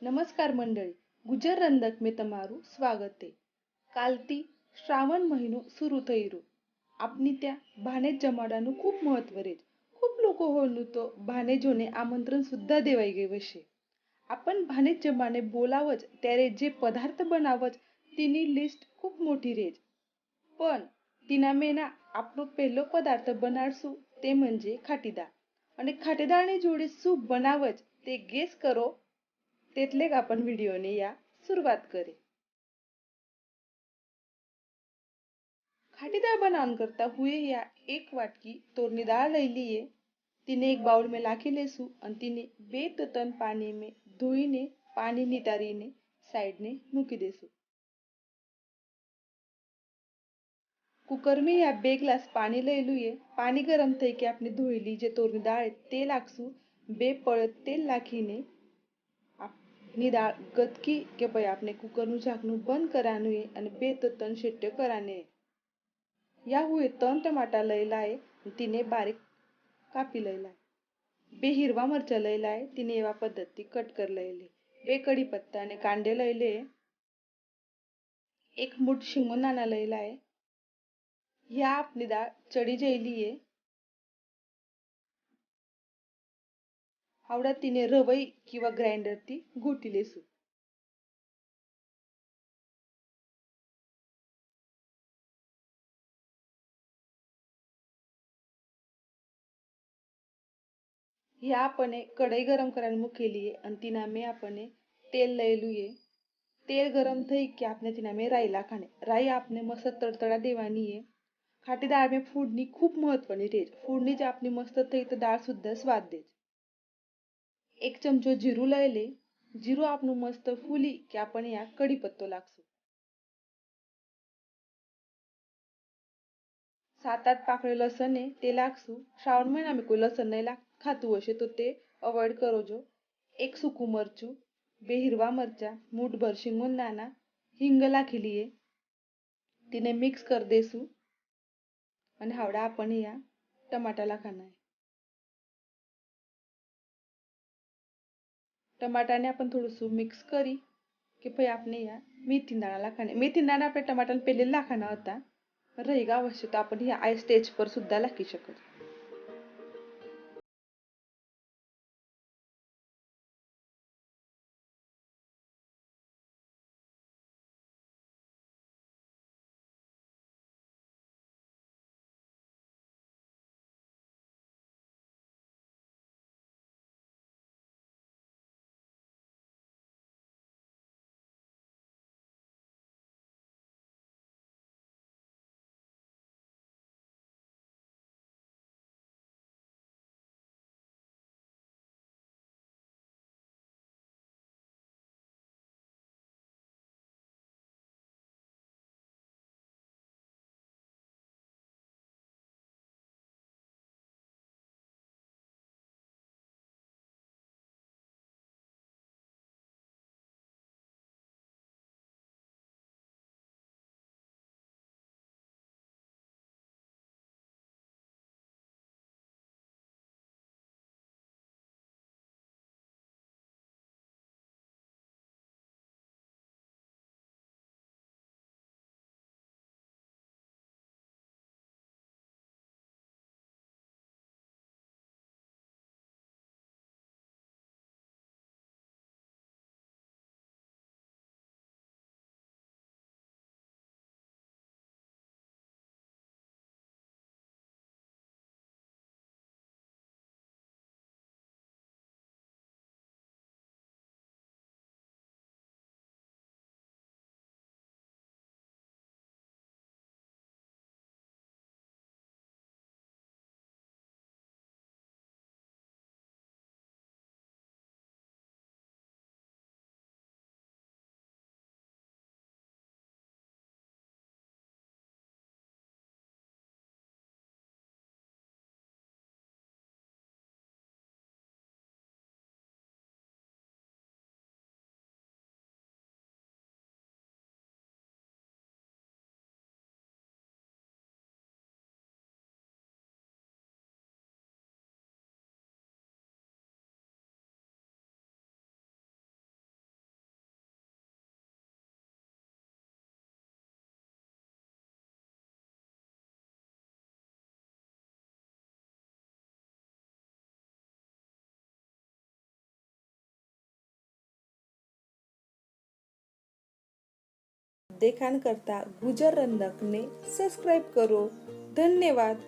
नमस्कार मंडळी. गुजर रंदक में તમારું સ્વાગત છે. કાલથી શ્રાવણ મહિનો શરૂ થઈ રહ્યો. આપની ત્યાં ભાનેજ જમાડાનું ખૂબ મહત્વ રહે છે. ખૂબ લોકોનું તો ભાનેજોને આમંત્રણ સુદ્धा દેવાઈ ગયું હશે. આપણ ભાનેજ જમાને બોલાવ જ ત્યારે જે પદાર્થ બનાવ જ તેની લિસ્ટ ખૂબ મોટી રહે છે. પણ તેના મેના આપણો પહેલો પદાર્થ બનાડશું તે म्हणजे ખાટી દાળ. અને ખાટી દાળની જોડે શું બનાવ જ તે ગેસ કરો. तेथले आपण व्हिडिओने या सुरुवात करें. खाटी दाल बनाने करता हुए या एक वाटकी तोरनी दाल लई लिए. तिने एक बाउल में लाखी लेसु और तिने 2 to 3 पानी में धोईने पानी नितारीने साइड ने मूकी देसु. कुकर में या 2 ग्लास पानी लई लुए. पानी गरम થઈ કે આપણે ધોઈલી જે તોરની દાળ તે લાખશું. 2 પળત તેલ લાખીને ની દાળ ગતકી કે ભાઈ આપણે કુકરનું ઢાંકણું બંધ કરવાનું है અને 2 to 3 शिट्टे कराने. या हुए 3 टमाटा लई लाए तिने बारीक कापी लई लाए. 2 हिरवा मरचा लई लाए तिने एवा पद्धति कट कर लई ले. 2 कढीपत्ता અને કાંડે લઈ લે. 1 મૂઠ શીંગોનાના લઈ લાए. या आपली दाळ चढी जैली है. आवडा तिने रवई किंवा ग्राइंडर ती घोटी लेसू. या आपने कढ़ाई गरम कराने मूकेली है और तिना में आपने तेल लई लुए. तेल गरम થઈ કે આપણે તેના में રાઈ લાખવાની. રાઈ આપને મસ્ત તડતડા દેવાની है. ખાટી દાળ में ફૂડની ખૂબ મહત્વની રહે છે. ફૂડની જ આપની મસ્ત થઈ તો દાળ સુદ્धा સ્વાદ દે. 1 ચમચો જીરું લઈ લે. જીરું આપનું મસ્ત ફૂલી કે આપણે આ કઢી પત્તો લાખશું. 7-8 પાકળે લસણ ને તે લાખશું. શ્રાવણ મહિનામાં કોઈ લસણ નહીં ખાતું હશે તો તે અવોઇડ કરજો. 1 સૂકું મરચું, 2 हिरवा मरचा, मूठ भर शिंगोनाना, हिंग लाखली है. तिने मिक्स कर देसू અને હાવડા આપણે या टमाटा लाखाना है. टमाटाने आपण थोडंसं मिक्स करी કે ભાઈ આપણે या मेथी दाણા लाखाने. मेथी दाણા આપણે टमाटाने पहिले लाखाना હતા. રહી ગયા હશે તો આપણે આ સ્ટેજ પર સુદ્धा લાખી શકો. देखान करता गुजर रंदक ने सब्सक्राइब करो। धन्यवाद।